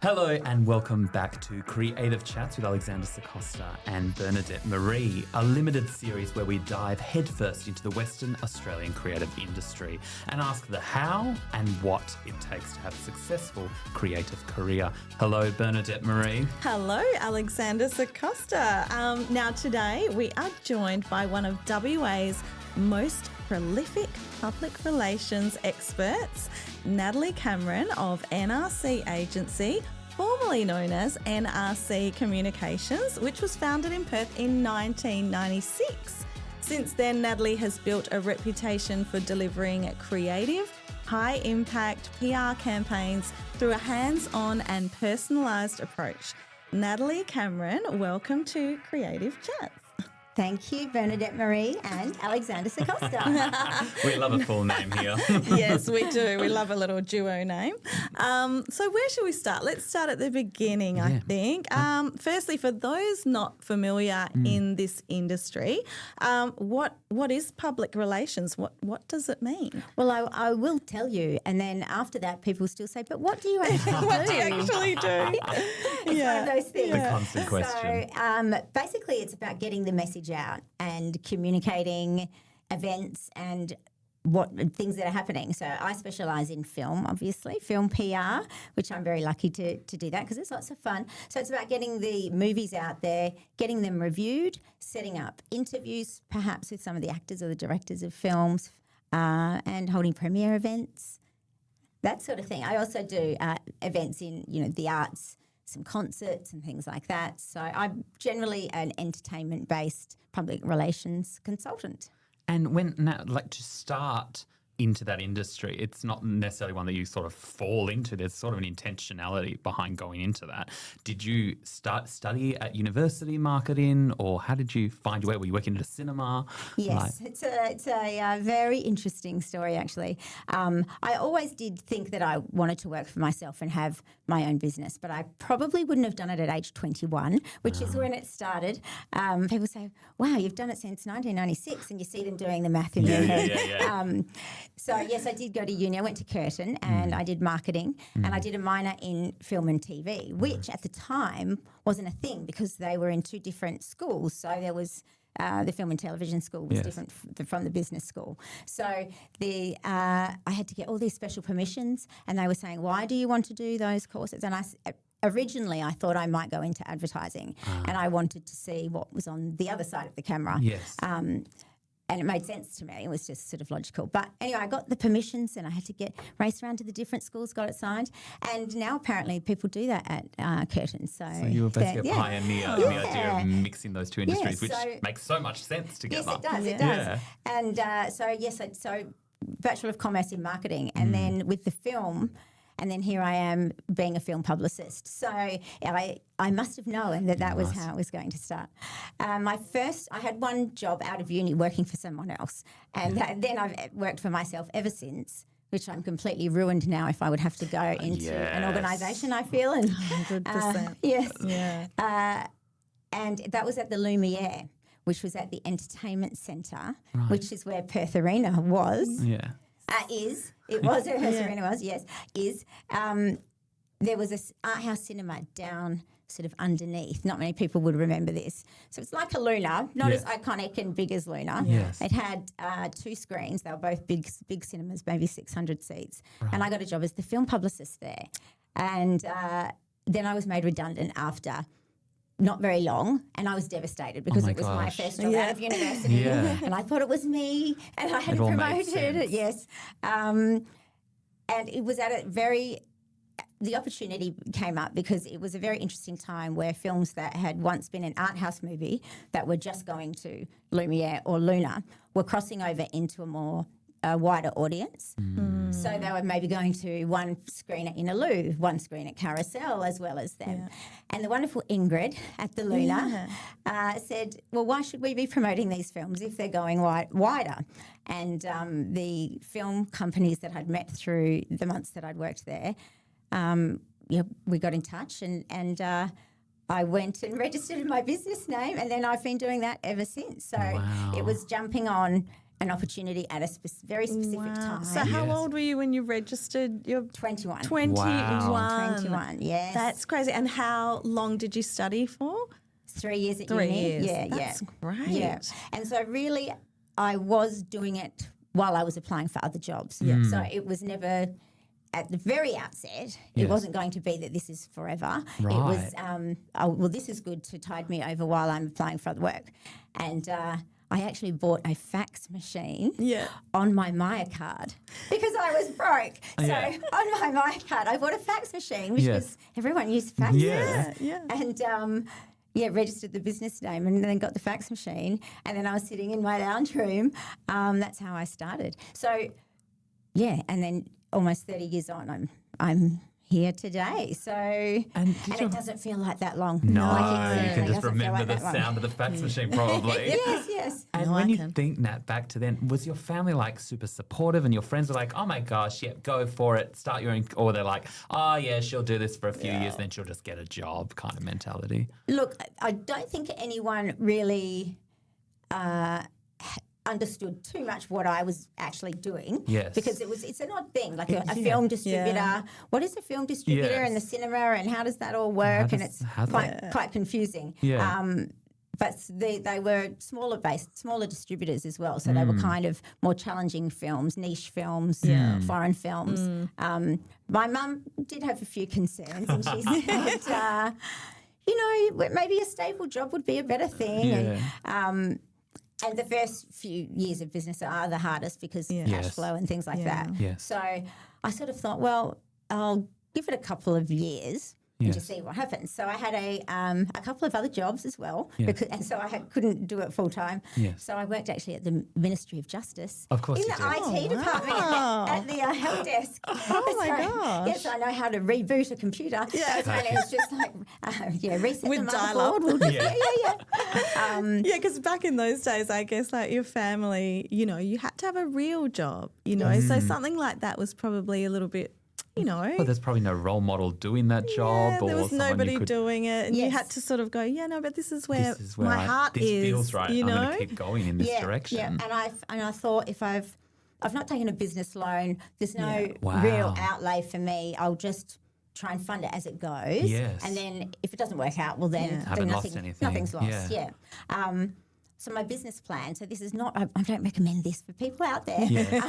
Hello and welcome back to Creative Chats with Alexander Circosta and Bernadette Marie, a limited series where we dive headfirst into the Western Australian creative industry and ask the how and what it takes to have a successful creative career. Hello, Bernadette Marie. Hello, Alexander Circosta. Now today we are joined by one of WA's most prolific public relations experts, Natalie Cameron of NRC Agency, formerly known as NRC Communications, which was founded in Perth in 1996. Since then, Natalie has built a reputation for delivering creative, high-impact PR campaigns through a hands-on and personalised approach. Natalie Cameron, welcome to Creative Chats. Thank you, Bernadette Marie and Alexander Circosta. We love a full name here. Yes, we do. We love a little duo name. So where should we start? Let's start at the beginning, I think. Firstly, for those not familiar in this industry, what is public relations? What does it mean? Well, I will tell you, and then after that, people still say, but what do you actually do? What do you actually do? It's one of those things. The constant question. So basically it's about getting the message out and communicating events and what things that are happening. So I specialise in film, obviously, film PR, which I'm very lucky to do that because it's lots of fun. So it's about getting the movies out there, getting them reviewed, setting up interviews perhaps with some of the actors or the directors of films, and holding premiere events, that sort of thing. I also do events in, the arts, some concerts and things like that. So I'm generally an entertainment-based public relations consultant. And to start into that industry, it's not necessarily one that you sort of fall into. There's sort of an intentionality behind going into that. Did you study at university marketing, or how did you find your way? Were you working at a cinema? Yes, it's a very interesting story, actually. I always did think that I wanted to work for myself and have my own business, but I probably wouldn't have done it at age 21, which is when it started. People say, wow, you've done it since 1996, and you see them doing the math in their head. So, yes, I did go to uni. I went to Curtin and I did marketing and I did a minor in film and TV, which at the time wasn't a thing because they were in two different schools. So there was the film and television school was different from the business school. So I had to get all these special permissions and they were saying, why do you want to do those courses? And originally I thought I might go into advertising and I wanted to see what was on the other side of the camera. Yes. And it made sense to me. It was just sort of logical. But anyway, I got the permissions and I had to race around to the different schools, got it signed. And now apparently people do that at Curtin. So you were basically a pioneer in the idea of mixing those two industries, which makes so much sense together. Yes, it does. It does. And so Bachelor of Commerce in Marketing. And then with the film, and then here I am being a film publicist. So I must have known that was how it was going to start. I had one job out of uni working for someone else. And then I've worked for myself ever since, which I'm completely ruined now if I would have to go into an organisation, I feel. And 100%. Yes. Yeah. And that was at the Lumiere, which was at the Entertainment Centre, which is where Perth Arena was. Yeah. It was where Perth Arena was, yes, is. There was this art house cinema down sort of underneath. Not many people would remember this. So it's like a Luna, not as iconic and big as Luna. Yes. It had two screens. They were both big cinemas, maybe 600 seats. And I got a job as the film publicist there. And then I was made redundant after not very long, and I was devastated because it was my first job out of university, and I thought it was me, and I had promoted. Yes, and it was the opportunity came up because it was a very interesting time where films that had once been an art house movie that were just going to Lumiere or Luna were crossing over into a more wider audience. So they were maybe going to one screen at Inaloo, one screen at Carousel, as well as them. Yeah. And the wonderful Ingrid at the Luna said, well, why should we be promoting these films if they're going wider? And the film companies that I'd met through the months that I'd worked there, we got in touch and I went and registered my business name, and then I've been doing that ever since. So it was jumping on an opportunity at a very specific time. So how old were you when you registered your 21. 21. Wow. 21, yes. That's crazy. And how long did you study for? 3 years at 3 uni. years. Yeah, That's great. Yeah. And so really I was doing it while I was applying for other jobs. So it was never at the very outset, it wasn't going to be that this is forever. Right. It was, this is good to tide me over while I'm applying for other work. And I actually bought a fax machine on my Maya card because I was broke. So on my Maya card, I bought a fax machine, which was everyone used faxes. And registered the business name and then got the fax machine. And then I was sitting in my lounge room. That's how I started. So, and then almost 30 years on, I'm here today. So, and it doesn't feel like that long. No, like you can just remember like the sound of the fax machine probably. Yes. And when you think, Nat, back to then, was your family like super supportive and your friends were like, oh my gosh, go for it, start your own, or they're like, oh yeah, she'll do this for a few years, then she'll just get a job kind of mentality? Look, I don't think anyone really understood too much what I was actually doing. Yes. Because it's an odd thing, like a film distributor. Yeah. What is a film distributor and the cinema and how does that all work? And it's quite confusing. Yeah. But they were smaller distributors as well. So they were kind of more challenging films, niche films, foreign films. My mum did have a few concerns and she said, maybe a stable job would be a better thing. Yeah. And the first few years of business are the hardest because cash flow and things like that. Yes. So I sort of thought, well, I'll give it a couple of years and just see what happens. So I had a couple of other jobs as well, and so I couldn't do it full time. Yes. So I worked actually at the Ministry of Justice. Of course, in the IT department at the help desk. Oh my gosh! Yes, I know how to reboot a computer. Yeah, so it was just like reset with the motherboard. Because back in those days, I guess like your family, you had to have a real job. So something like that was probably a little bit. Well, there's probably no role model doing that job. There was nobody doing it. And you had to sort of go, but this is where my heart is. This feels right. I'm going to keep going in this direction. Yeah, and I thought if I've not taken a business loan, there's no real outlay for me. I'll just try and fund it as it goes. Yes. And then if it doesn't work out, well then nothing's lost. Yeah. So my business plan, so this is not, I don't recommend this for people out there. Yeah.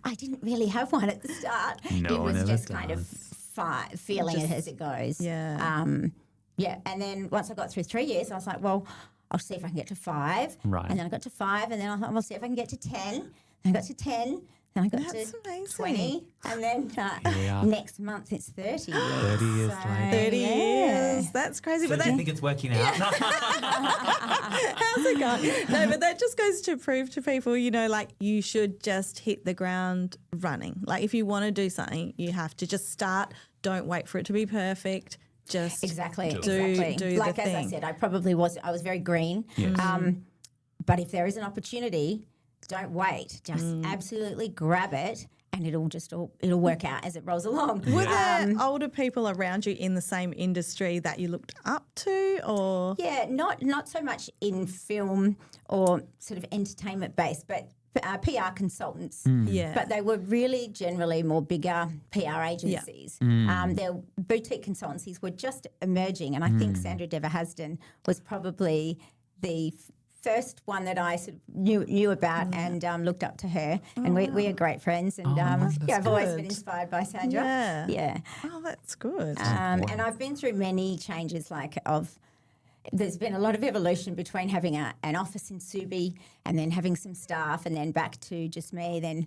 I didn't really have one at the start. No, it was just kind of feeling it as it goes. Yeah. And then once I got through 3 years, I was like, well, I'll see if I can get to 5. Right. And then I got to 5, and then I thought, well, see if I can get to 10. Then I got to 10. Then I got That's to amazing. 20, and then next month it's 30 years. 30 years later. 30 years. That's crazy. So do you think it's working out? How's it going? No, but that just goes to prove to people, like you should just hit the ground running. Like if you want to do something, you have to just start. Don't wait for it to be perfect. Just exactly. do like the as thing. I said, I was very green. Yes. But if there is an opportunity, don't wait. Just absolutely grab it, and it'll work out as it rolls along. Were there older people around you in the same industry that you looked up to, or? Yeah, not so much in film or sort of entertainment based, but PR consultants. Yeah. But they were really generally more bigger PR agencies. Their boutique consultancies were just emerging, and I think Sandra Dever-Hasden was probably the first one that I sort of knew about and looked up to her. And we are great friends. And I've always been inspired by Sandra. Yeah. Oh, that's good. And I've been through many changes there's been a lot of evolution between having an office in Subi and then having some staff and then back to just me, then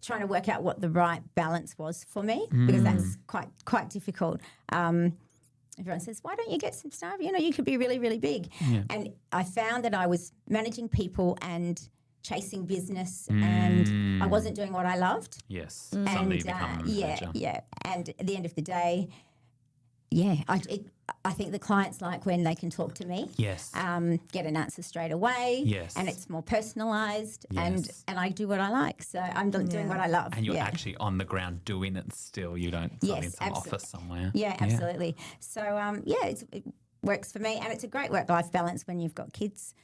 trying to work out what the right balance was for me because that's quite difficult. Everyone says, why don't you get some staff? You could be really, really big. Yeah. And I found that I was managing people and chasing business and I wasn't doing what I loved. Yes. And Suddenly you become a manager. Yeah. And at the end of the day, I think the clients like when they can talk to me. Yes. Get an answer straight away. Yes. And it's more personalised. Yes. And I do what I like. So I'm doing what I love. And you're actually on the ground doing it still. You don't sit in some office somewhere. Yeah, absolutely. So, it works for me. And it's a great work-life balance when you've got kids.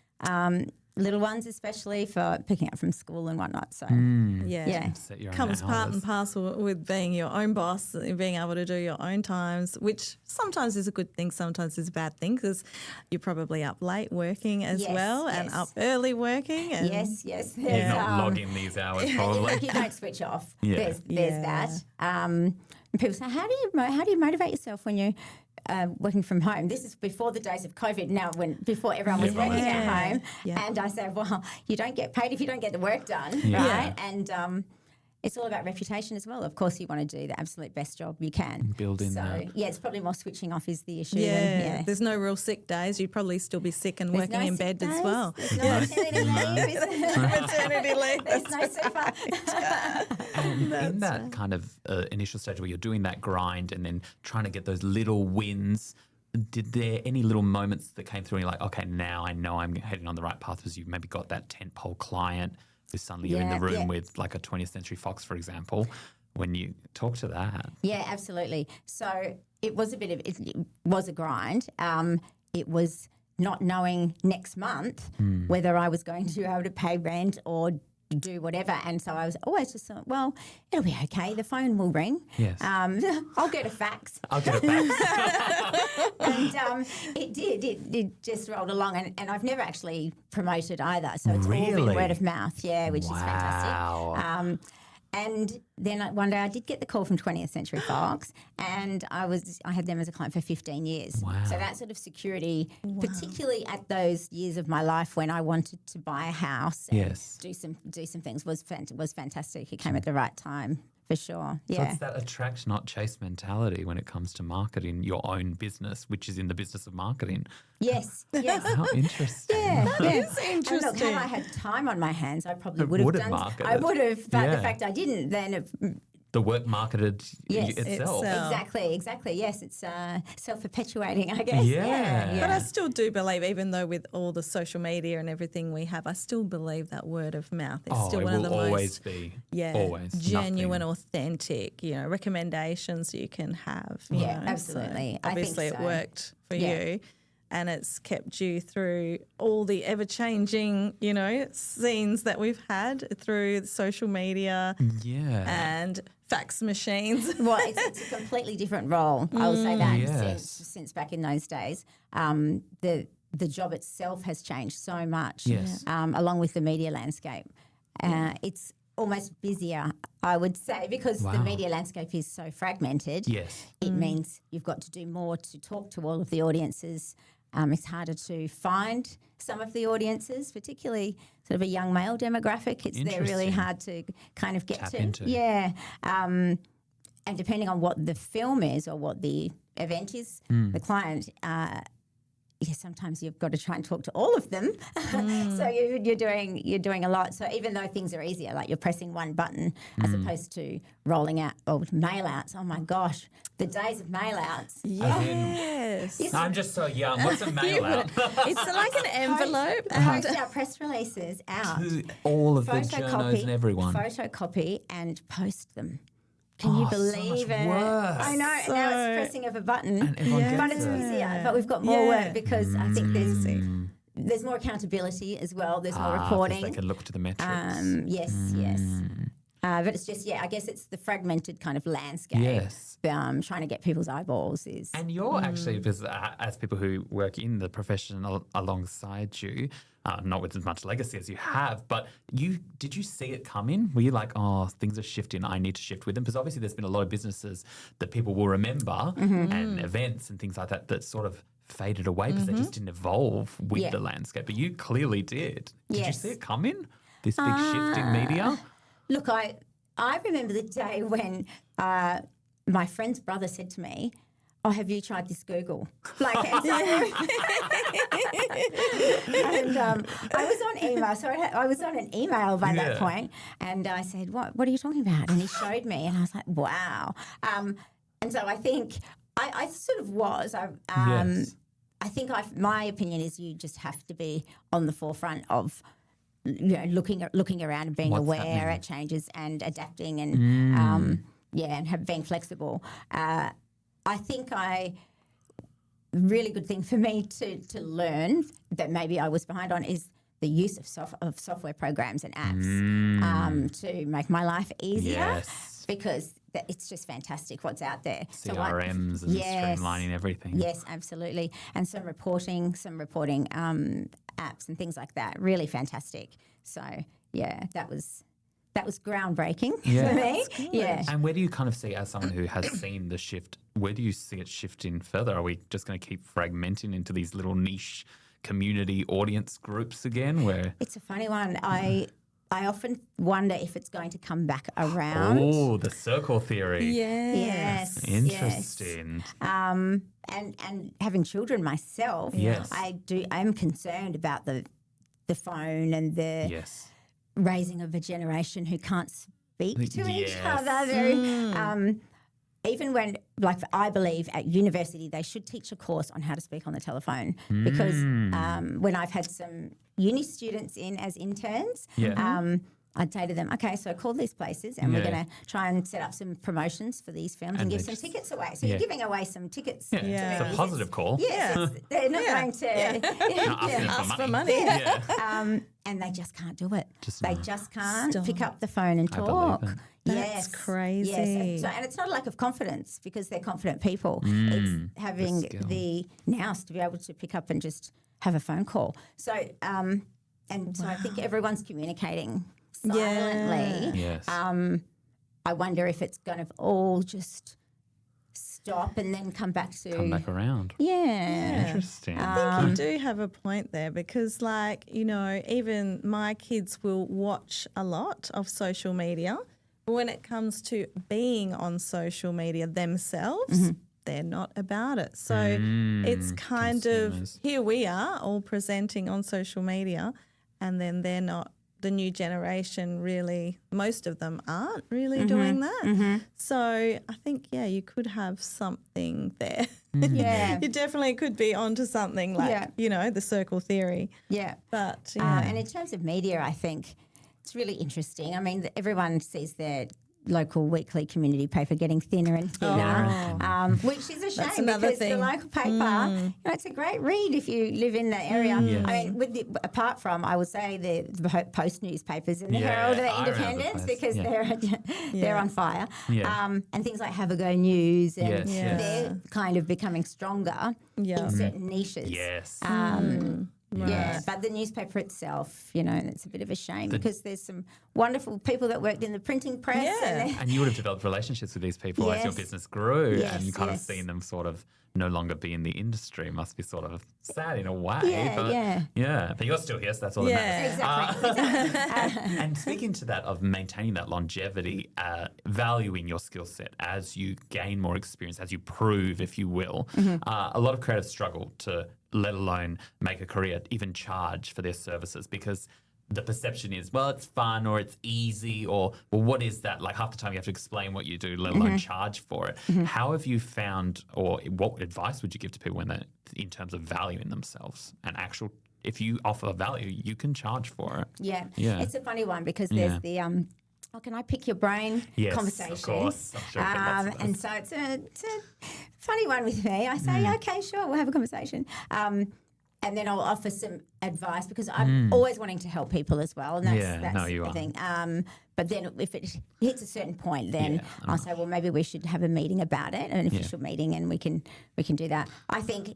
little ones, especially for picking up from school and whatnot. So Yeah. Set your own Comes part and hours. parcel with being your own boss, being able to do your own times, which sometimes is a good thing, sometimes is a bad thing, because you're probably up late working as Yes, well and yes. up early working. And yes. You're There's, not logging these hours probably. Like you don't switch off. Yeah. There's Yeah. that. And people say, how do you motivate yourself when you're working from home? This is before the days of COVID. Now, before everyone was working at home, and I say, well, you don't get paid if you don't get the work done, right? And it's all about reputation as well. Of course, you want to do the absolute best job you can. Build in so, that. yeah, it's probably more switching off is the issue. Yeah, there's no real sick days. You'd probably still be sick and There's working no in sick bed as days. well. There's no maternity leave. is there? Maternity leave. There's no super. And in that kind of initial stage where you're doing that grind and then trying to get those little wins, did there any little moments that came through and you're like, okay, now I know I'm heading on the right path, because you've maybe got that tentpole client who suddenly you're in the room with, like a 20th Century Fox, for example, when you talk to that? Yeah, absolutely. So it was it was a grind. It was not knowing next month whether I was going to be able to pay rent or do whatever. And so I was always just thought, well, it'll be okay. The phone will ring. Yes. I'll get a fax. I'll get it back. And it did. It just rolled along. And I've never actually promoted either. So it's all Really? been word of mouth, which is Wow. fantastic. And then one day I did get the call from 20th Century Fox, and I had them as a client for 15 years. Wow. So that sort of security, particularly at those years of my life when I wanted to buy a house and Yes. do some things, was fantastic. It came at the right time. For sure, So yeah. it's that attract, not chase mentality when it comes to marketing your own business, which is in the business of marketing. Yes. How interesting. Yeah, is And look, interesting. had I had time on my hands, I probably It would have would have done. marketed. I would have, but Yeah. the fact I didn't, then The work marketed Yes. itself. exactly. Yes, it's self-perpetuating, I guess. Yeah. But I still do believe, even though with all the social media and everything we have, I still believe that word of mouth is still it one of will the always most be. Always. genuine, Nothing. authentic, recommendations you can have. Yeah, So absolutely. I think obviously, it so. worked for Yeah. you. And it's kept you through all the ever-changing, scenes that we've had through social media Yeah. and fax machines. Well, it's a completely different role. I will say that Yes. since back in those days. The job itself has changed so much, Yes. along with the media landscape. It's almost busier, I would say, because the Wow. media landscape is so fragmented. Yes. It means you've got to do more to talk to all of the audiences. It's harder to find some of the audiences, particularly sort of a young male demographic. They're really Interesting. hard to kind of get Tap to. into. Yeah. And depending on what the film is or what the event is, the client, sometimes you've got to try and talk to all of them. So you're doing a lot. So even though things are easier, like you're pressing one button as opposed to rolling out mail outs. Oh my gosh, the days of mail outs. Yes. I'm just so young. What's a mail out? It's like an envelope. Post our press releases out. To all of the journos and everyone. Photocopy and post them. Can you so believe much it? worse. I know. And now it's pressing of a button. And everyone But gets it's it. busier. But we've got more Yeah. work because I think there's more accountability as well. There's more 'Cause reporting. they can look to the metrics. Yes. But it's just, I guess it's the fragmented kind of landscape. Yes. Trying to get people's eyeballs is. And you're actually, because as people who work in the profession alongside you, not with as much legacy as you have, but did you see it coming? Were you like, oh, things are shifting, I need to shift with them? Because obviously there's been a lot of businesses that people will remember and events and things like that sort of faded away because they just didn't evolve with the landscape. But you clearly did. Did you Yes. see it coming? This big shift in media? Look, I remember the day when my friend's brother said to me, "Oh, have you tried this Google?" Like, and I was on email, so I was on an email by that point, and I said, "What are you talking about?" And he showed me, and I was like, "Wow!" And so I think I sort of was. Yes. I think my opinion is you just have to be on the forefront of looking around and being What's aware happening. at changes and adapting and being flexible. I think really good thing for me to learn that maybe I was behind on is the use of software programs and apps to make my life easier because it's just fantastic what's out there. CRMs and streamlining everything. Yes, absolutely. And some reporting apps and things like that. Really fantastic. So, yeah, that was groundbreaking for me. Yeah. And where do you kind of see, as someone who has seen the shift, where do you see it shifting further? Are we just going to keep fragmenting into these little niche community audience groups again? Where it's a funny one. I often wonder if it's going to come back around. Oh, the circle theory. Yes. Interesting. And having children myself, I'm concerned about the phone and the raising of a generation who can't speak to each other. Even when, like, I believe at university they should teach a course on how to speak on the telephone because when I've had some uni students in as interns, I'd say to them, okay, so call these places and we're going to try and set up some promotions for these films and give some tickets away. So you're giving away some tickets. It's a positive call. Yes, they're not going to ask for money. And they just can't do it. They just can't pick up the phone and talk. That's crazy. Yes. And it's not a lack of confidence because they're confident people. It's having the nous to be able to pick up and just have a phone call. So, so I think everyone's communicating silently. Yes. I wonder if it's going to all just stop and then come back around. Yeah. Interesting. I think you do have a point there because, like, even my kids will watch a lot of social media. But when it comes to being on social media themselves, they're not about it. So it's kind of, here we are all presenting on social media and then they're not, the new generation really, most of them aren't really doing that. So I think, you could have something there. Yeah. You definitely could be onto something like, the circle theory. Yeah. But, and in terms of media, I think it's really interesting. I mean, everyone sees their local weekly community paper getting thinner and thinner, which is a shame because the local paper, it's a great read if you live in that area. I mean, apart from, I would say, the Post newspapers and the Herald and the Independents because they're on fire. And things like Have a Go News and they're kind of becoming stronger in certain niches. Yes. Right. Yeah, but the newspaper itself, it's a bit of a shame because there's some wonderful people that worked in the printing press. Yeah. And you would have developed relationships with these people as your business grew and you kind of seen them sort of no longer be in the industry. Must be sort of sad in a way. But you're still here, so that's all that matters. Exactly. And speaking to that of maintaining that longevity, valuing your skill set as you gain more experience, as you prove, if you will, a lot of creatives struggle to let alone make a career, even charge for their services because the perception is, well, it's fun or it's easy or, well, what is that? Like half the time you have to explain what you do, let alone charge for it. How have you found or what advice would you give to people when in terms of valuing themselves and actual, if you offer value, you can charge for it? Yeah. It's a funny one because there's the can I pick your brain conversation? Of course. I'm sure and so it's a funny one with me. I say, okay, sure, we'll have a conversation. And then I'll offer some advice because I'm always wanting to help people as well. And that's the thing. But then if it hits a certain point, then I'll say, well, maybe we should have a meeting about it, an official meeting, and we can do that. I think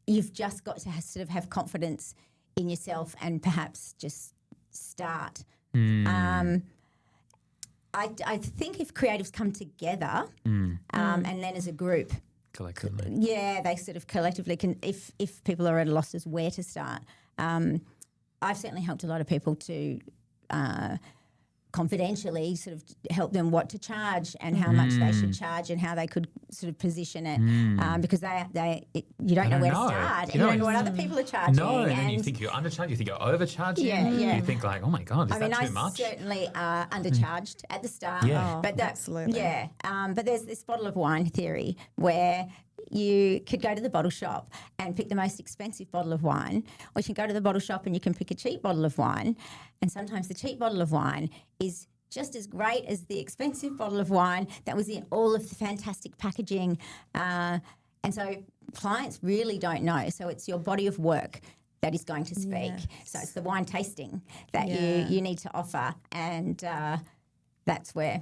you've just got to sort of have confidence in yourself and perhaps just start. I think if creatives come together and then as a group, collectively, they sort of collectively can. If people are at a loss as where to start, I've certainly helped a lot of people to confidentially sort of help them what to charge and how much they should charge and how they could sort of position it because you don't know where to start. You don't know what other people are charging. No, and then you think you're undercharged, you think you're overcharging. You think like, oh my God, is that too much? I certainly undercharged at the start. But absolutely. But there's this bottle of wine theory where you could go to the bottle shop and pick the most expensive bottle of wine, or you can go to the bottle shop and you can pick a cheap bottle of wine. And sometimes the cheap bottle of wine is just as great as the expensive bottle of wine that was in all of the fantastic packaging. And so clients really don't know. So it's your body of work that is going to speak. Yes. So it's the wine tasting that Yeah. you need to offer, and that's where.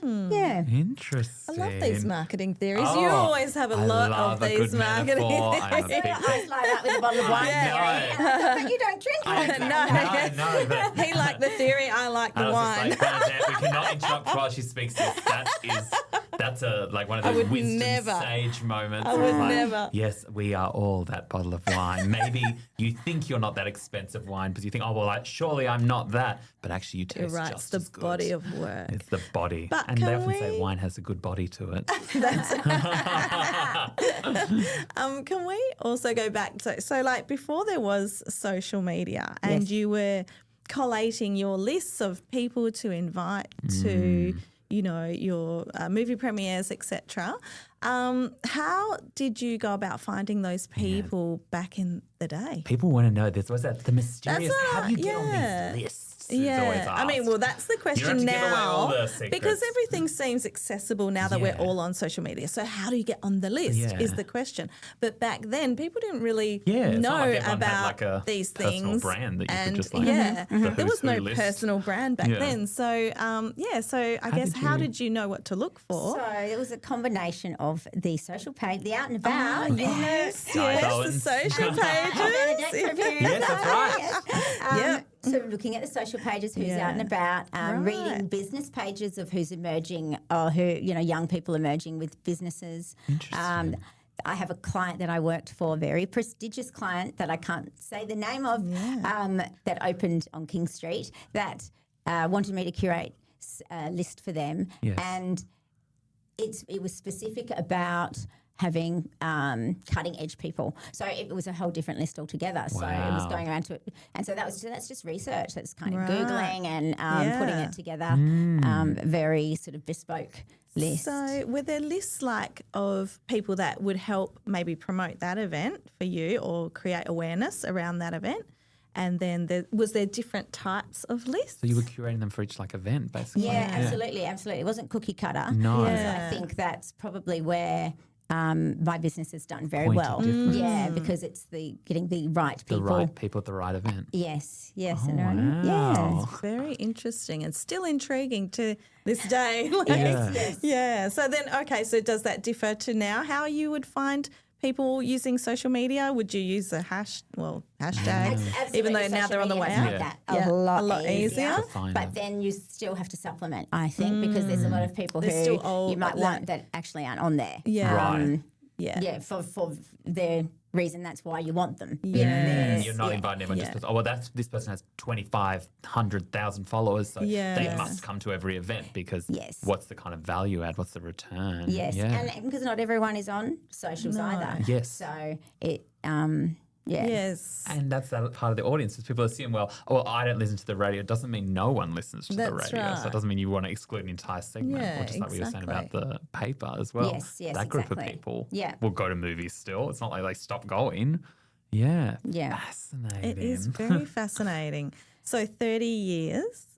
Hmm. Yeah. Interesting. I love these marketing theories. Oh, you always have a I lot love of a these good marketing metaphor. I'm a theories. big I light up with a bottle of wine. I But you don't drink I wine. know, but He liked the theory, I like the I was wine. just like, Bernadette, we cannot interrupt while she speaks this. That's one of I those would wisdom never. sage moments. I of would like, never. Yes, we are all that bottle of wine. Maybe you think you're not that expensive wine because you think, oh, well, surely I'm not that. But actually you taste You're right, just it's as the good. body of work. It's the body. But and they can often say we- wine has a good body to it. Can we also go back to, so like before there was social media and Yes. you were collating your lists of people to invite to, you know, your movie premieres, etc. How did you go about finding those people back in the day? People want to know this. Was that the mysterious? That's How do you get yeah. on these lists? Is always Yeah, I mean, asked. well, that's the You question don't have to give away now all the secrets. because everything seems accessible now that we're Yeah. all on social media. So how do you get on the list Yeah. is the question. But back then, people didn't really Yeah, it's know not like everyone had, about like, a these personal things. brand that you could and just, like, yeah, the there was who's no who list. personal brand back Yeah. then. So so I guess did how you- did you know what to look for? So it was a combination of the social page, the out and about. Yes, Guy yes, the Bowens. social Bernadette pages. reviews. Yes, that's right. Yep. So looking at the social pages, who's Yeah. out and about, reading Right. business pages of who's emerging, or who, you know, young people emerging with businesses. Interesting. I have a client that I worked for, a very prestigious client that I can't say the name of, that opened on King Street that wanted me to curate a list for them. Yes. And it was specific about having cutting edge people. So it was a whole different list altogether. So it was Wow. going around to it. And so that's just research. That's kind of Right. Googling and putting Yeah. it together. Very sort of bespoke list. So were there lists like of people that would help maybe promote that event for you or create awareness around that event? And then was there different types of lists? So you were curating them for each event, basically. Yeah, absolutely. It wasn't cookie cutter. No. Yeah. I think that's probably where my business has done very Point well. of difference. Yeah, because it's getting the right The people. right people at the right event. Yes, yes. Oh, and wow. Very interesting and still intriguing to this day. Like, Yeah. yeah. So then, okay, so does that differ to now how you would find people using social media? Would you use the hashtag, Absolutely. even though now Social they're on the way media has out? made that Yeah. a lot easier. easier. To find But it. then you still have to supplement, I think, because there's a lot of people They're who still old, you might like- want that actually aren't on there. Yeah. Right. Yeah. Yeah, for their reason, that's why you want them. Yes. You're not inviting everyone just because, this person has 2,500,000 followers, so Yeah. they Yes. must come to every event because Yes. what's the kind of value add? What's the return? Yes, Yeah. and because not everyone is on socials either. Yes. So it, yeah. Yes. And that's that part of the audience is people assume, well, I don't listen to the radio. It doesn't mean no one listens to the That's radio. So right. it doesn't mean you want to exclude an entire segment. Yeah, or just like we were saying about exactly. the paper as well. Yes, yes, that group of exactly. people Yeah. will go to movies still. It's not like they stop going. Yeah. Yeah. Fascinating. It is very fascinating. So 30 years.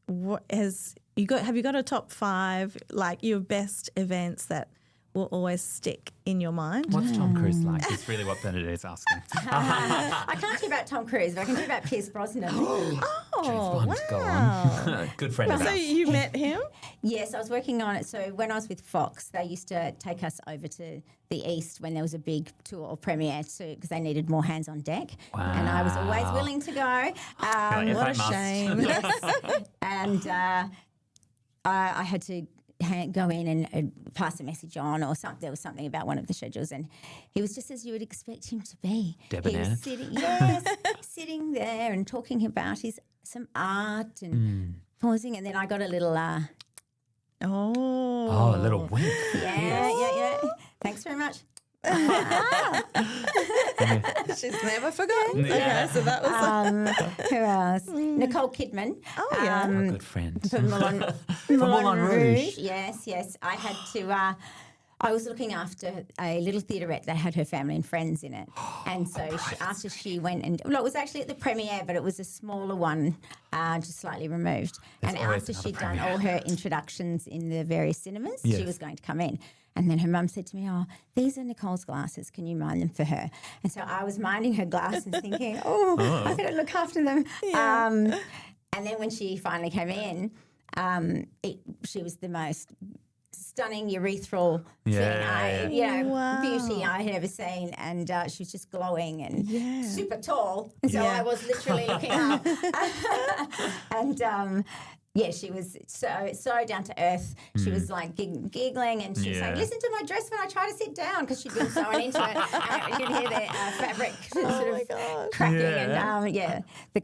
What have you got a top 5 like your best events that will always stick in your mind? What's Tom Cruise like? Is really what Bernadette is asking. I can't do about Tom Cruise, but I can do about Pierce Brosnan. James Oh, Bond, go wow. on. Good friend of So ours. you met him? Yes, I was working on it. So when I was with Fox, they used to take us over to the East when there was a big tour or premiere because they needed more hands on deck. And I was always Wow. willing to go. Like, if What I a must. shame. And I had to go in and pass a message on or something. There was something about one of the schedules and he was just as you would expect him to be. Debonair. He was sitting there and talking about some art and pausing, and then I got a little Oh, a little wink. yeah. Thanks very much. She's never forgotten. Yeah. Okay, so that was Who else? Nicole Kidman. Oh, yeah. A good friend. For Moulin Moulin Rouge. Yes. I had to. I was looking after a little theaterette that had her family and friends in it, and so after she went and it was actually at the premiere, but it was a smaller one, just slightly removed. There's and always after another she'd done premiere. all her introductions in the various cinemas, Yes. she was going to come in. And then her mum said to me, "Oh, these are Nicole's glasses. Can you mind them for her?" And so I was minding her glasses thinking, I better look after them. Yeah. And then when she finally came in, she was the most stunning urethral beauty I had ever seen. And she was just glowing and super tall. And so I was literally looking up. And she was so down to earth. She was like giggling and she was saying, "Listen to my dress when I try to sit down," because she'd been so into it. And you could hear the fabric sort of cracking and the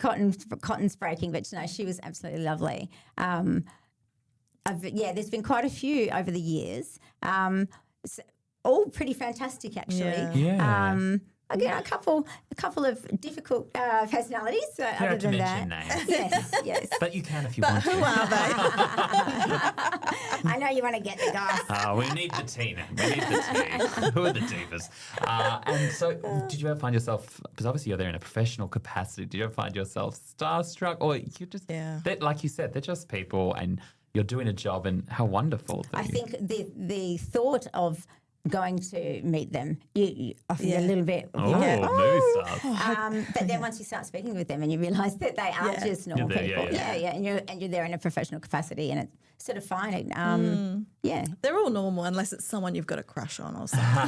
cotton's breaking. But no, she was absolutely lovely. There's been quite a few over the years. All pretty fantastic, actually. Yeah. Again, a couple of difficult personalities. Other than that, yes. But you can if you want to. Who are they? I know you want to get the guys. We need the tea now. We need the tea. Who are the divas? And so, did you ever find yourself? Because obviously you're there in a professional capacity. Did you ever find yourself starstruck, or you just like you said, they're just people, and you're doing a job, and how wonderful. I think the thought of going to meet them, you often get a little bit. But then once you start speaking with them and you realise that they are just normal people, and you're there in a professional capacity, and it's sort of fine. They're all normal unless it's someone you've got a crush on or something.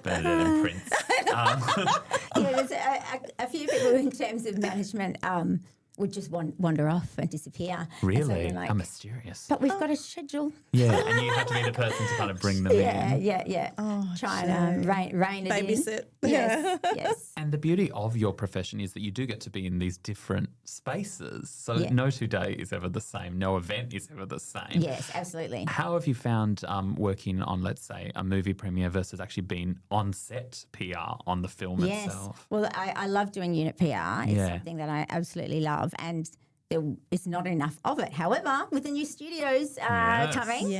Bernadette and Prince. There's a few people in terms of management. Would just wander off and disappear. Really? How mysterious. But we've got a schedule. Yeah, and you have to be the person to kind of bring them in. Yeah. Try and rein it babysit. in. Yes. And the beauty of your profession is that you do get to be in these different spaces. So no 2 day is ever the same. No event is ever the same. Yes, absolutely. How have you found working on, let's say, a movie premiere versus actually being on set PR on the film itself? Well, I love doing unit PR. It's something that I absolutely love. And there is not enough of it. However, with the new studios coming,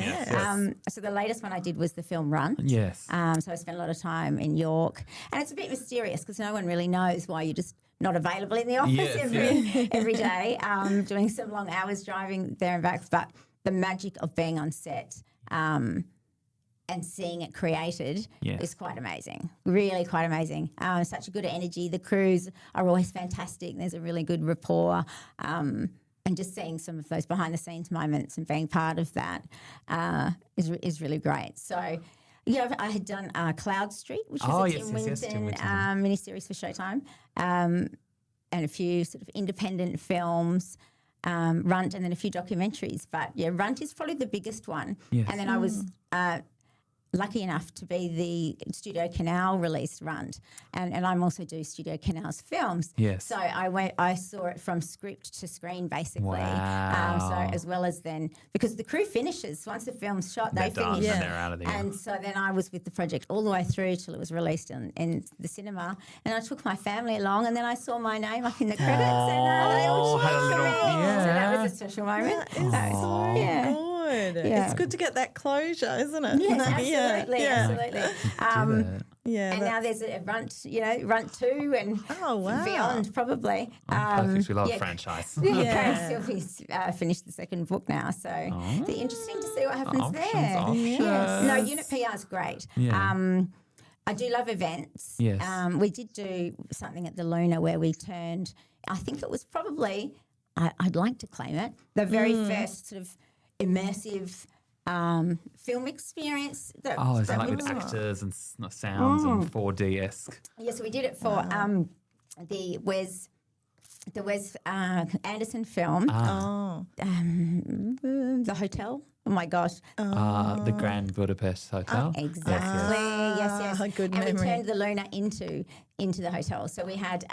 so the latest one I did was the film run. Yes. So I spent a lot of time in York, and it's a bit mysterious because no one really knows why you're just not available in the office every day, doing some long hours driving there and back. But the magic of being on set and seeing it created is quite amazing, really quite amazing. Such a good energy. The crews are always fantastic. There's a really good rapport. And just seeing some of those behind-the-scenes moments and being part of that is really great. So, I had done Cloud Street, which was a Tim Winton miniseries for Showtime, and a few sort of independent films. Runt, and then a few documentaries. But, Runt is probably the biggest one. Yes. And then I was lucky enough to be the StudioCanal released Runt, and I also do StudioCanal's films. Yes. So I saw it from script to screen basically. Wow. So as well as then, because the crew finishes once the film's shot, they done, finish. and they're out of there. And so then I was with the project all the way through till it was released in the cinema, and I took my family along, and then I saw my name up in the credits, and they all cheered for me. So that was a special moment. Good. It's good to get that closure, isn't it? Yes, absolutely. And now there's a Runt, Runt 2 and beyond probably. Perfect. We love franchise. Sylvie's finished the second book now, so it'll be interesting to see what happens there. Yes. No, unit PR is great. I do love events. Yes. We did do something at the Luna where we turned, I think it was probably, I'd like to claim it, the very first sort of immersive film experience. Is that like with actors and sounds and 4D-esque? Yes, we did it for the Wes Anderson film. The Hotel. Oh my gosh. The Grand Budapest Hotel. Exactly. Yes. Good and memory. we turned the Luna into the hotel. So we had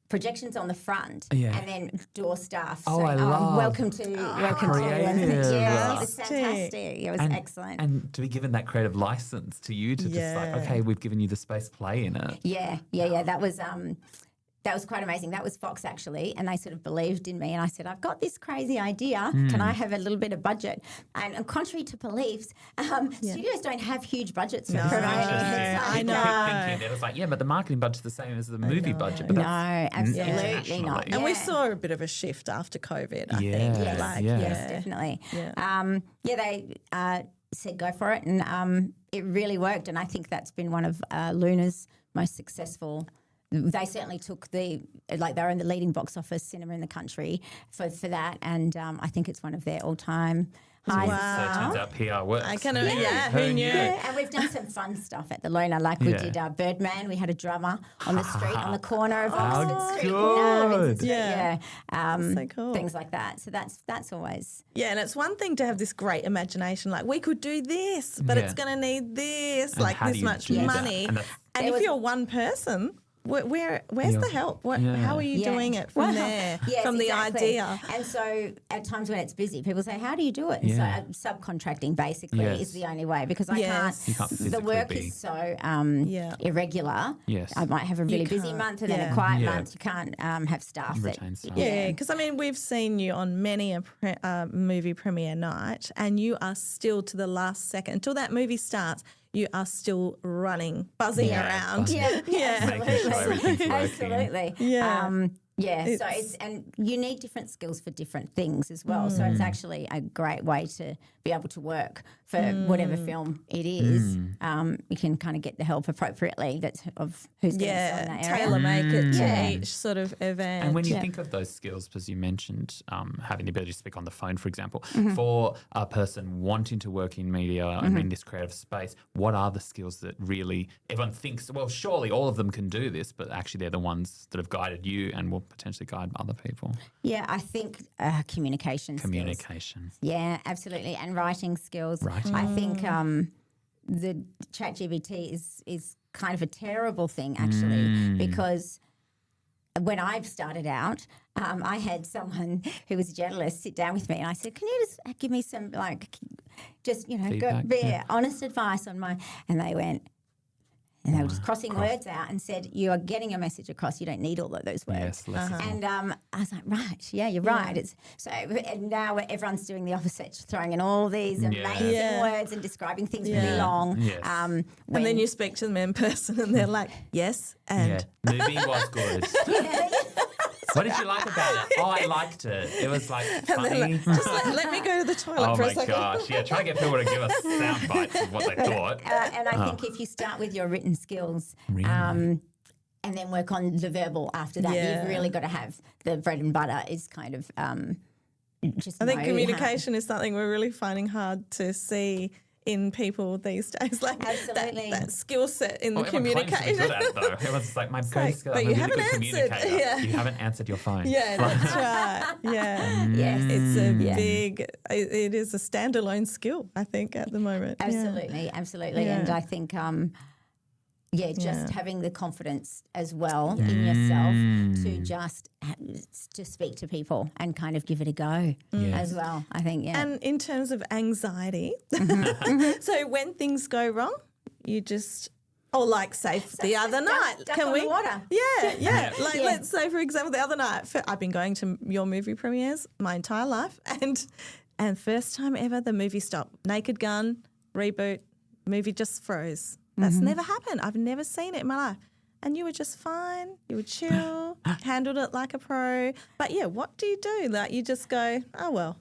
projections on the front and then door staff saying, I love welcome to. creative. Yeah, it was fantastic. It was excellent. And to be given that creative license to you to just like, okay, we've given you the space, play in it. Yeah. That was that was quite amazing. That was Fox, actually, and they sort of believed in me. And I said, I've got this crazy idea. Can I have a little bit of budget? And contrary to beliefs, studios don't have huge budgets for promoting. I know. It was like, but the marketing budget's the same as the movie budget. But no, absolutely not. And we saw a bit of a shift after COVID, I think. Yes, definitely. Yeah. They said go for it, and it really worked. And I think that's been one of Luna's most successful. They certainly took they're in the leading box office cinema in the country for that, and I think it's one of their all-time highs. So it turns out PR works. I can, who knew? Yeah, and we've done some fun stuff at the Luna. Like we did Birdman. We had a drummer on the street, on the corner of Oxford Street. Good. So cool. Things like that. So that's always. Yeah, and it's one thing to have this great imagination, like we could do this, but it's going to need this, and like this much money. And if you're one person, where's the help? How are you doing it from there, from the idea? And so at times when it's busy, people say, how do you do it? And so subcontracting basically is the only way, because I can't the work is so irregular. Yes. I might have a really busy month and then a quiet month. You can't have staff. Because I mean, we've seen you on many a movie premiere night, and you are still to the last second, until that movie starts, you are still running, buzzing around. Making sure everything's working. Absolutely. So and you need different skills for different things as well. So it's actually a great way to be able to work for whatever film it is. You can kind of get the help appropriately of who's going to sell in that area. Tailor make it to each sort of event. And when you think of those skills, because you mentioned having the ability to speak on the phone, for example, for a person wanting to work in media and in this creative space, what are the skills that really everyone thinks, well, surely all of them can do this, but actually they're the ones that have guided you and will potentially guide other people? Yeah, I think communication skills. Yeah, absolutely. And writing skills. I think the ChatGPT is kind of a terrible thing, actually, because when I started out, I had someone who was a journalist sit down with me, and I said, can you just give me some, honest advice on my... And they went... And they were just crossing words out and said, you are getting your message across. You don't need all of those words. And I was like, right, you're right. It's so, and now everyone's doing the opposite, throwing in all these amazing words and describing things really long. And then you speak to them in person and they're like, yes, and... Movie was good. What did you like about it? Oh, I liked it. It was funny. Like, just let me go to the toilet for a second. Oh my gosh. Try to get people to give us sound bites of what they thought. And I think if you start with your written skills and then work on the verbal after that, you've really got to have the bread and butter is kind of just I think communication is something we're really finding hard to see in people these days, absolutely. that skill set in the communication. Everyone claims to be good at it, though. Everyone's like, my greatest skill, I'm a really good communicator. You haven't answered your phone. Yeah, that's right. It's a big, it is a standalone skill, I think, at the moment. Absolutely. And I think, just having the confidence as well in yourself to just to speak to people and kind of give it a go as well, I think, And in terms of anxiety, so when things go wrong, you just... the other night. Can we? Water. Let's say, for example, the other night, I've been going to your movie premieres my entire life, and first time ever, the movie stopped. Naked Gun, reboot, movie just froze. That's never happened. I've never seen it in my life. And you were just fine. You were chill, handled it like a pro. But what do you do? Like you just go, oh well.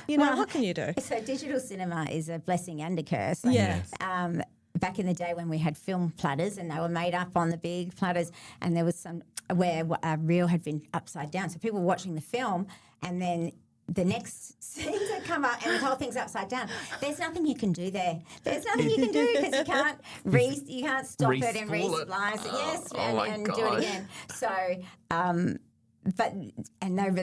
What can you do? So digital cinema is a blessing and a curse. Back in the day when we had film platters and they were made up on the big platters, and there was some where a reel had been upside down. So people were watching the film and then the next scenes would come up and the whole thing's upside down. There's nothing you can do there. There's nothing you can do because you can't stop it and re-splice it. And do it again. So but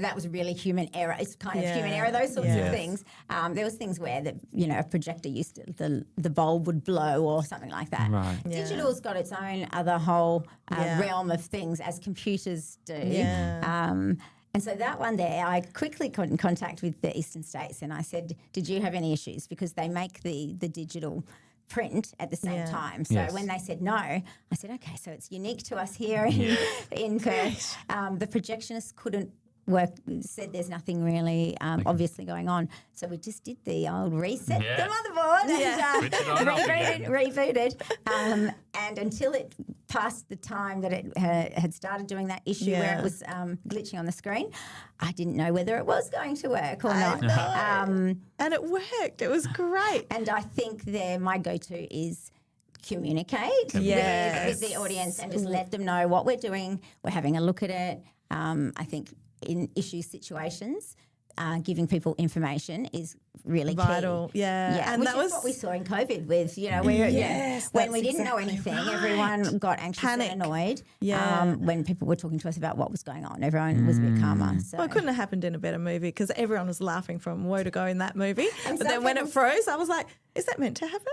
that was really human error. It's kind of human error, those sorts of things. There was things where a projector used to, the bulb would blow or something like that. Right. Digital's got its own other whole realm of things, as computers do. And so that one there, I quickly got in contact with the Eastern States and I said, did you have any issues? Because they make the digital print at the same time. So Yes. when they said no, I said, okay, so it's unique to us here in Perth. The projectionist couldn't work, said there's nothing really obviously going on. So we just did the old reset the motherboard and rebooted. And until it past the time that it had started doing that issue where it was glitching on the screen, I didn't know whether it was going to work or not. And it worked. It was great. And I think my go-to is communicate with the audience and just let them know what we're doing. We're having a look at it. I think in issue situations, giving people information is really vital. key. Yeah. And which that is was what we saw in COVID with, when we didn't know anything, everyone got anxious and annoyed. When people were talking to us about what was going on, everyone was a bit calmer. So. Well, it couldn't have happened in a better movie because everyone was laughing from woe to go in that movie. But then when it froze, I was like, is that meant to happen?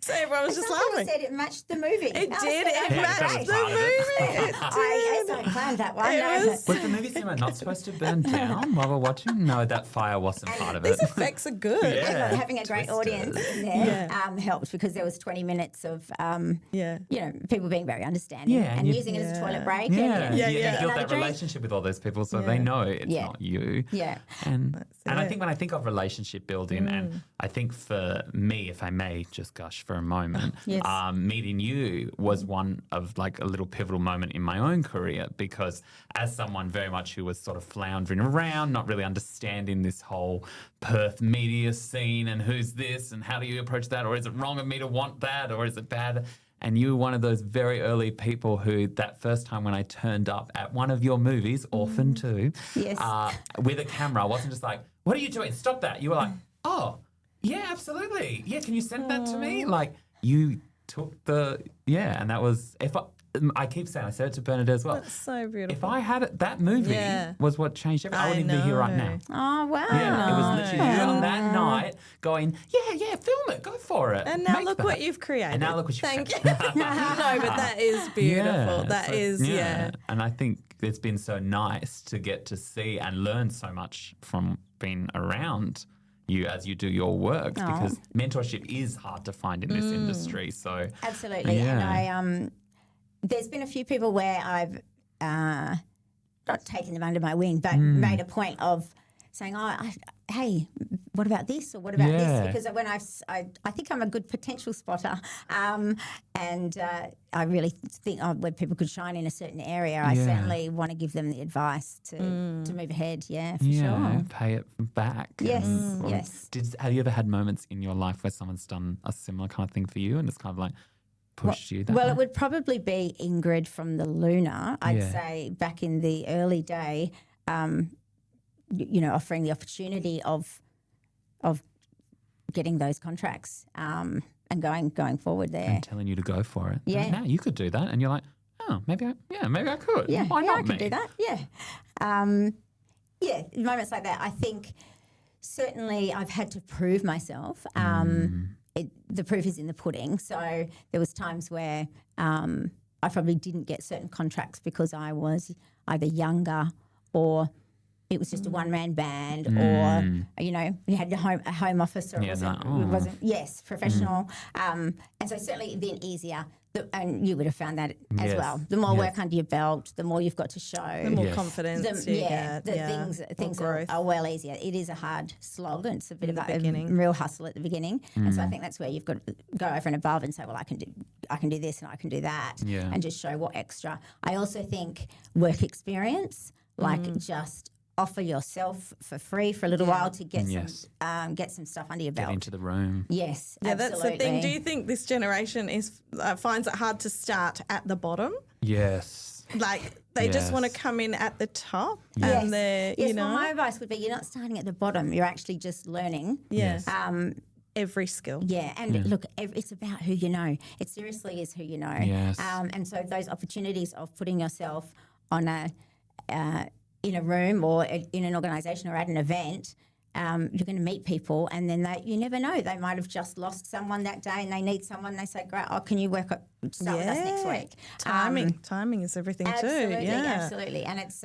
So everyone was just laughing. People said it matched the movie. It did. It matched the movie. I planned that one. Was the movie cinema not supposed to burn down while we're watching? No, that fire wasn't part of it. These effects are good. Yeah. Having a great audience in there helped because there was 20 minutes of, people being very understanding and using it as a toilet break. You and build that relationship with all those people so they know it's not you. Yeah. And I think when I think of relationship building, and I think for me, if I may just gush for a moment, meeting you was one of like a little pivotal moment in my own career because as someone very much who was sort of floundering around, not really understanding this whole Perth media scene and who's this and how do you approach that, or is it wrong of me to want that, or is it bad? And you were one of those very early people who that first time when I turned up at one of your movies, Orphan 2, with a camera, I wasn't just like, what are you doing? Stop that. You were like, oh, yeah, absolutely. Yeah, can you send that to me? Like you took and that was, I keep saying, I said it to Bernadette as well. That's so beautiful. If I had it, that movie was what changed everything. I wouldn't even be here right now. Oh, wow. Yeah, it was literally you on that night going, film it, go for it. And now look what you've created. And now look what you've created. No, but that is beautiful. That is. And I think it's been so nice to get to see and learn so much from being around you as you do your work because mentorship is hard to find in this industry. So absolutely. And I there's been a few people where I've not taken them under my wing, but made a point of saying, hey, what about this or what about this? Because when I think I'm a good potential spotter and I really think when people could shine in a certain area, I certainly want to give them the advice to move ahead. Yeah, for sure. Pay it back. Yes, yes. Have you ever had moments in your life where someone's done a similar kind of thing for you and it's kind of like, pushed you that way? It would probably be Ingrid from the Luna, I'd say, back in the early day, offering the opportunity of getting those contracts and going forward there. And telling you to go for it. Yeah. Now you could do that and you're like, oh, maybe I could. Yeah, Why not I could do that. Yeah. Moments like that, I think certainly I've had to prove myself. The proof is in the pudding. So there was times where I probably didn't get certain contracts because I was either younger or it was just a one-man band or, you had a home office or it wasn't professional. And so certainly it'd been easier. And you would have found that as well. The more work under your belt, the more you've got to show. The more confidence you get. Things are well easier. It is a hard slog and it's a bit of a real hustle at the beginning. And so I think that's where you've got to go over and above and say, well, I can do this and I can do that and just show what extra. I also think work experience, just offer yourself for free for a little while to get some stuff under your belt. Get into the room. Yes, yeah, absolutely. That's the thing. Do you think this generation finds it hard to start at the bottom? Yes. Like they just want to come in at the top, and they're Well, my advice would be you're not starting at the bottom. You're actually just learning. Yes. Every skill. Yeah, and look, it's about who you know. It seriously is who you know. Yes. And so those opportunities of putting yourself on in a room or in an organisation or at an event, you're going to meet people and then you never know. They might have just lost someone that day and they need someone. They say, great, can you start with us next week? Timing is everything absolutely, too. Yeah. Absolutely. And it's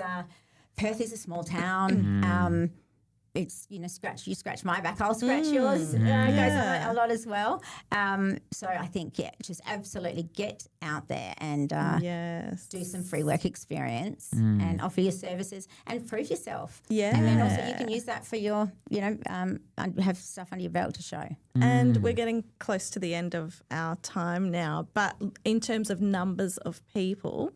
Perth is a small town. it's, you scratch my back, I'll scratch yours. Goes on a lot as well. So I think, just absolutely get out there and do some free work experience and offer your services and prove yourself. Yeah. And then also you can use that for your, have stuff under your belt to show. And we're getting close to the end of our time now, but in terms of numbers of people,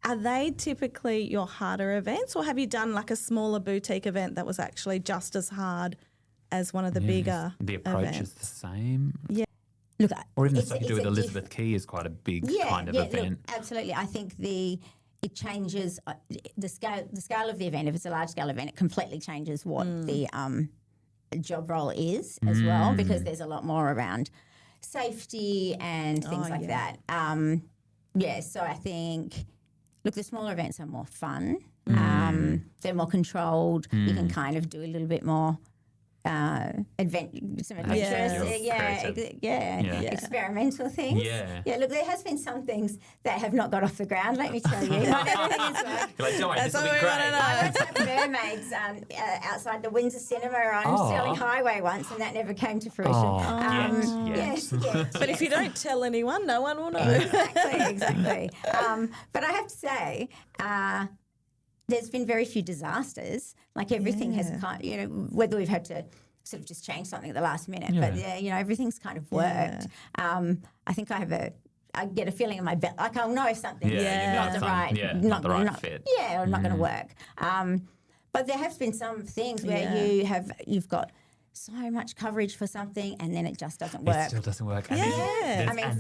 are they typically your harder events, or have you done like a smaller boutique event that was actually just as hard as one of the bigger The approach events? is the same. Yeah. Look, Or even the stuff you do with Elizabeth Key is quite a big kind of event. Look, absolutely. I think it changes the scale of the event. If it's a large scale event, it completely changes what the job role is as well, because there's a lot more around safety and things like that. So I think, look, the smaller events are more fun. They're more controlled. You can kind of do a little bit more adventurous, experimental things. Yeah. Look, there has been some things that have not got off the ground. Let me tell you, not everything is work. You're like, don't worry, this will be great. I went to have mermaids outside the Windsor Cinema on Sterling Highway once, and that never came to fruition. Yes. But if you don't tell anyone, no one will know. Exactly. But I have to say, there's been very few disasters. Like everything has whether we've had to sort of just change something at the last minute, but everything's kind of worked. I think I get a feeling in my belly, like I'll know if something not the right fit. Yeah, or not going to work. But there have been some things where you've got so much coverage for something and then it just doesn't work. It still doesn't work.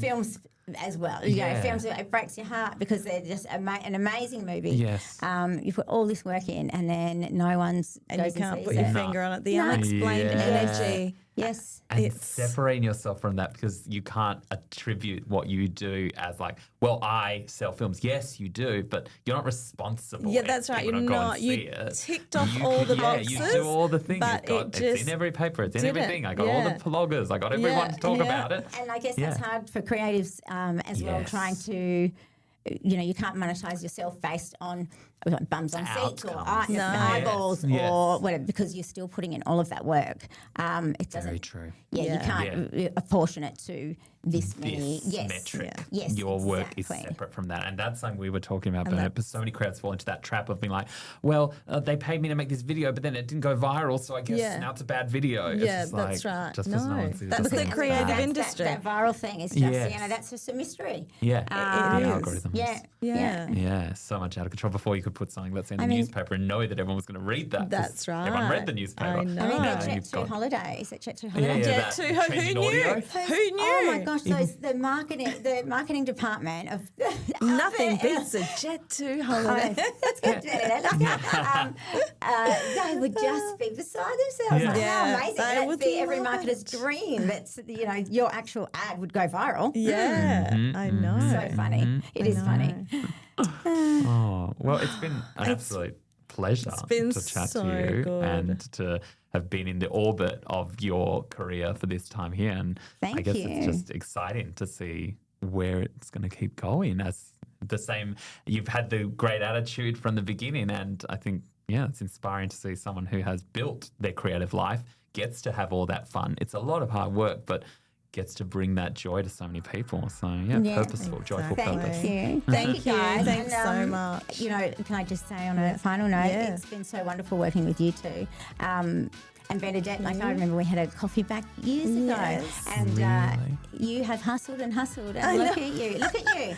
Films as well. Films, it breaks your heart because they're just an amazing movie. Yes. You put all this work in and then no one's and you can't put your finger on it. The unexplained energy. Yes. And separating yourself from that, because you can't attribute what you do as like, well, I sell films. Yes, you do, but you're not responsible. Yeah, that's right. You're not. You ticked off all the boxes. Yeah, you do all the things. But it's in every paper. It's in everything. I got all the bloggers. I got everyone to talk about it. And I guess that's hard for creatives as well, trying to, you can't monetize yourself based on bums on seats or eyeballs or whatever, because you're still putting in all of that work. It doesn't. Very true. You can't apportion it to this many metric. Yes, your work is separate from that, and that's something we were talking about. But so many creators fall into that trap of being like, well, they paid me to make this video, but then it didn't go viral, so I guess now it's a bad video. Yeah, that's right. Just no one sees that's the creative industry. That viral thing is just that's just a mystery. Yeah, it is. Algorithms. Yeah. So much out of control. Before you could put something, let's say, in the newspaper and know that everyone was going to read that. That's right. Everyone read the newspaper. I know. Jet 2 Holidays. Jet 2 Holidays. Jet 2. Who knew? Who knew? Oh my gosh! The marketing department of nothing beats a Jet 2 holiday. That's good. They would just be beside themselves. Like, how amazing! That would be every marketer's dream. That's your actual ad would go viral. Yeah, I know. So funny. It is funny. Well, it's been an absolute pleasure to chat to you and to have been in the orbit of your career for this time here. And I guess it's just exciting to see where it's going to keep going. As the same, you've had the great attitude from the beginning, and I think, it's inspiring to see someone who has built their creative life, gets to have all that fun. It's a lot of hard work, but gets to bring that joy to so many people. So, purposeful, joyful purpose. Thank you, guys. Thanks so much. Can I just say on a final note, it's been so wonderful working with you two. And Bernadette, I remember we had a coffee back years ago, and you have hustled and hustled, and look at you.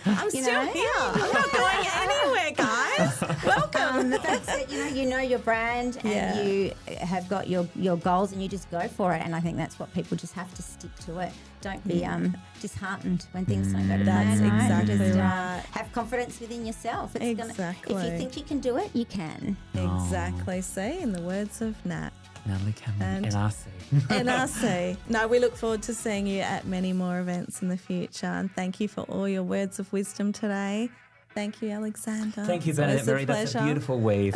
I'm still here. I'm not going anywhere, guys. Welcome. That's it. You know your brand, and you have got your goals, and you just go for it. And I think that's what people just have to stick to it. Don't be disheartened when things don't go to plan. That's exactly right. Have confidence within yourself. Exactly. If you think you can do it, you can. Exactly. See, in the words of Nat. Natalie Cameron, NRC. NRC. No, we look forward to seeing you at many more events in the future. And thank you for all your words of wisdom today. Thank you, Alexander. Thank you, Bernadette Marie. That's a beautiful weave.